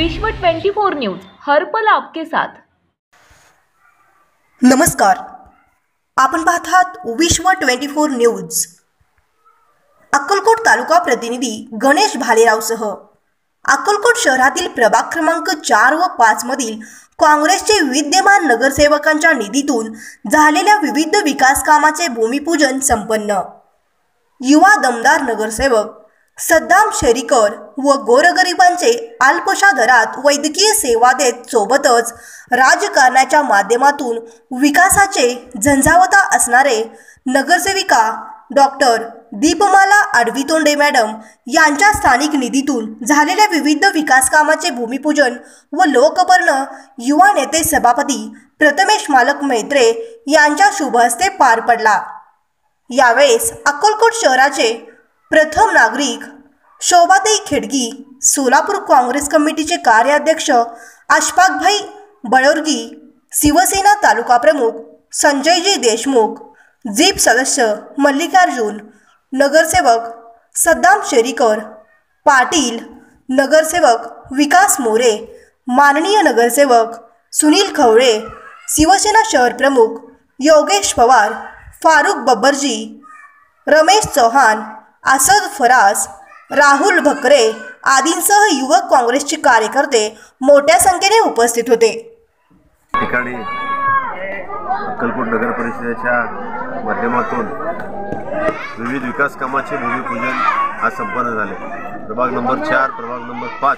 विश्व 24 न्यूज हर पल आपके साथ। नमस्कार, आपण पाहतात विश्व 24 न्यूज। अक्कलकोट तालुका प्रतिनिधी गणेश भालेरावसह अक्कलकोट शहरातील प्रभाग क्रमांक 4 व 5 मधील काँग्रेसचे विद्यमान नगरसेवकांच्या निधीतून झालेल्या विविध विकास कामाचे भूमिपूजन संपन्न। युवा दमदार नगरसेवक सद्दाम शेरीकर व गोरगरिबांचे अल्पशा दरात वैद्यकीय सेवा देत सोबतच राजकारणाच्या माध्यमातून विकासाचे झंझावता असणारे नगरसेविका डॉक्टर दीपमाला आडवीतोंडे मॅडम यांच्या स्थानिक निधीतून झालेल्या विविध विकास कामाचे भूमिपूजन व लोकपर्ण युवा नेते सभापती प्रथमेश मालक मैत्रे यांच्या शुभ हस्ते पार पडला। यावेळेस अक्कलकोट शहराचे प्रथम नागरिक शोभाताई खेडगी, सोलापूर काँग्रेस कमिटीचे कार्याध्यक्ष अशफाकभाई बळोरगी, शिवसेना तालुका प्रमुख संजयजी देशमुख, जीप सदस्य मल्लिकार्जुन, नगरसेवक सद्दाम शेरीकर पाटील, नगरसेवक विकास मोरे, माननीय नगरसेवक सुनील खवळे, शिवसेना शहर प्रमुख योगेश पवार, फारुख बब्बरजी, रमेश चौहान, असद फराज, राहुल भकरे आदींसह युवक काँग्रेसचे कार्यकर्ते मोठ्या संख्येने उपस्थित होते। ठिकाणी अक्कलकोट नगर परिषदेच्या माध्यमातून विविध विकास कामाचे भूमिपूजन आज संपन्न झाले। प्रभाग नंबर 4, प्रभाग नंबर 5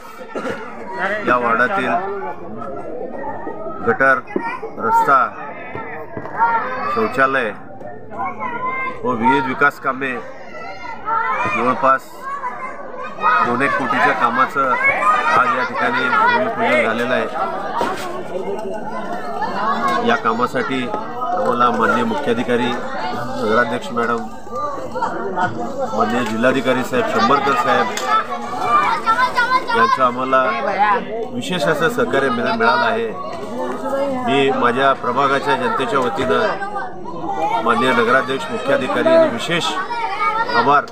या वार्डातील गटर, रस्ता, शौचालय व विविध विकास कामे जवळपास 2 कोटीच्या कामाचं आज या ठिकाणी भूमिपूजन झालेलं आहे। या कामासाठी आम्हाला माननीय मुख्याधिकारी नगराध्यक्ष मॅडम, माननीय जिल्हाधिकारी साहेब शंभरकर साहेब यांचं आम्हाला विशेष असं सहकार्य मिळालं आहे। मी माझ्या प्रभागाच्या जनतेच्या वतीनं माननीय नगराध्यक्ष, मुख्याधिकारी यांनी विशेष आभार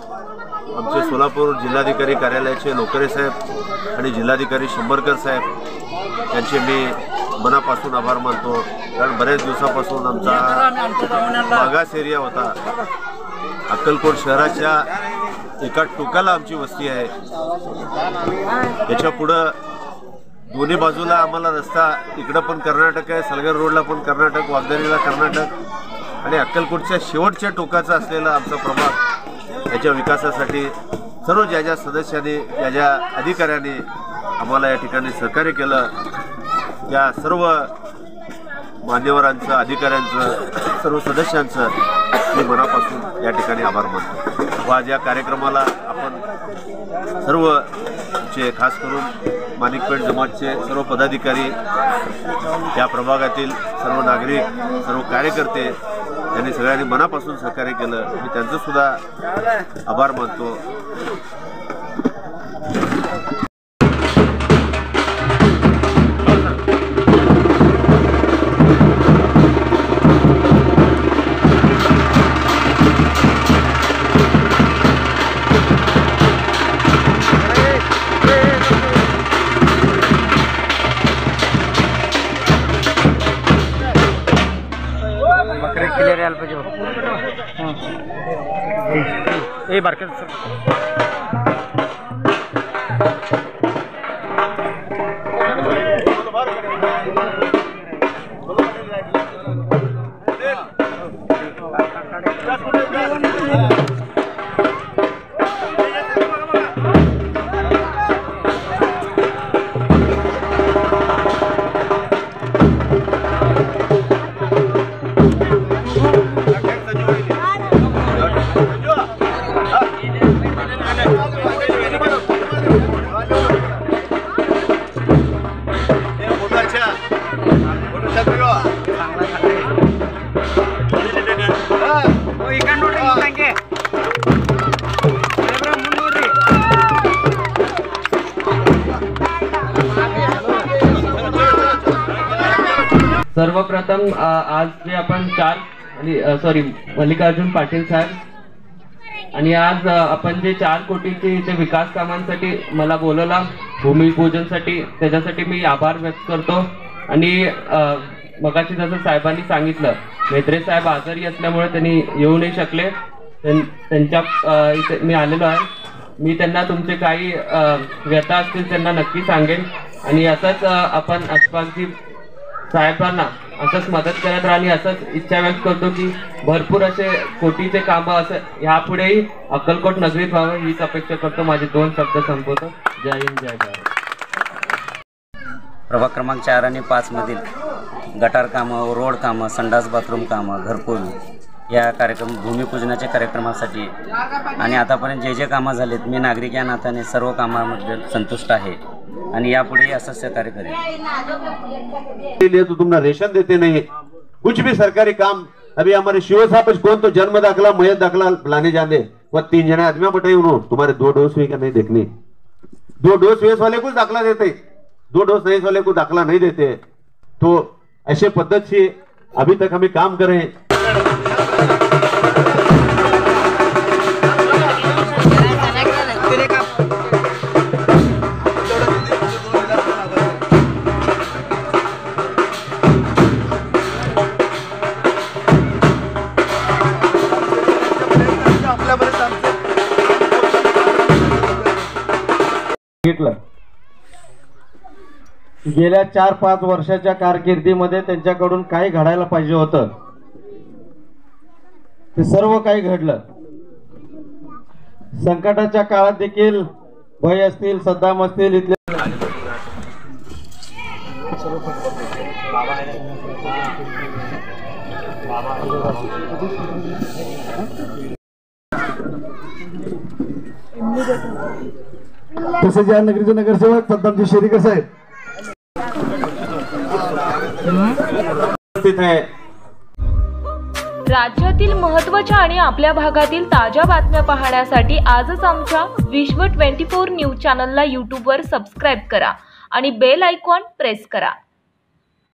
आमचे सोलापूर जिल्हाधिकारी कार्यालयाचे लोकरे साहेब आणि जिल्हाधिकारी शंभरकर साहेब यांचे मी मनापासून आभार मानतो। कारण बऱ्याच दिवसापासून आमचा मागास एरिया होता। अक्कलकोट शहराच्या एका टोकाला आमची वस्ती आहे। याच्या पुढं दोन्ही बाजूला आम्हाला रस्ता, इकडं पण कर्नाटक आहे, सलगर रोडला पण कर्नाटक, वागदरीला कर्नाटक आणि अक्कलकोटच्या शेवटच्या टोकाचा असलेला आमचा प्रभाग याच्या विकासासाठी सर्व ज्या सदस्यांनी, ज्या अधिकाऱ्यांनी आम्हाला या ठिकाणी सहकार्य केलं, त्या सर्व मान्यवरांचं, अधिकाऱ्यांचं, सर्व सदस्यांचं मी मनापासून या ठिकाणी आभार मानतो। व आज या कार्यक्रमाला आपण सर्वचे, खास करून माणिकपेठ जमातचे सर्व पदाधिकारी, या प्रभागातील सर्व नागरिक, सर्व कार्यकर्ते यांनी सगळ्यांनी मनापासून सहकार्य केलं, मी त्यांचं सुद्धा आभार मानतो। सर्वप्रथम आज जे आपण मल्लिकार्जुन पाटील साहेब आणि आज आपण जे 4 कोटीचे इथे विकास कामांसाठी मला बोलवला भूमिपूजनसाठी त्याच्यासाठी मी आभार व्यक्त करतो. आणि मगाशी जसं साहेबांनी सांगितलं, मेत्रे साहेब आजारी असल्यामुळे त्यांनी येऊ नाही शकले. त्यांच्या इथे मी आलेलो आहे. मी त्यांना तुमचे काही व्यथा असतील त्यांना नक्की सांगेन. आणि असंच आपण अशफाकजी साहेबांना असंच मदत करत राहा आणि असंच इच्छा व्यक्त करतो की भरपूर असे कोटीचे कामं असं ह्यापुढेही अक्कलकोट नगरीत व्हावं हीच अपेक्षा करतो. माझे 2 शब्द संपवतो. जय हिंद, जय भारत. प्रभाग क्रमांक 4 आणि 5 मधील गटार कामं, रोड कामं, संडास बाथरूम कामं, घरकुल या भूमिपूजनाच्या कार्यक्रमासाठी आणि आतापर्यंत जे कामं झालेत, मी नागरिक या नात्याने सर्व कामामध्ये संतुष्ट आहे आणि यापुढे असं सहकार्य करेन. तो तुमने रेशन देते नहीं, कुछ भी सरकारी काम. अभी हमारे शिव साहब कौन तो जन्म दाखला, मयत दाखला लाने जाने, वह 3 जने आदमी बताइए उन्होंने तुम्हारे 2 डोज हुई क्या नहीं देखनी. 2 डोज वेस वाले को दाखला देते, 2 डोज नहीं वाले को दाखला नहीं देते. तो ऐसे पद्धत से अभी तक हमें काम करें. गेल्या 4-5 वर्षाच्या कारकिर्दीमध्ये त्यांच्याकडून काही घडायला पाहिजे होतं, ते सर्व काही घडलं. संकटाच्या काळात देखील भय असतील, सद्दाम असतील, इथले तसेच या नगरीचे नगरसेवक सद्दामजी शेरीकर साहेब राज्यातील महत्त्वाच्या आणि आपल्या भागातील ताज्या बातम्या पाहण्यासाठी आजच आमच्या विश्व 24 न्यूज चॅनलला यूट्यूबवर सबस्क्राईब करा आणि बेल आयकॉन प्रेस करा.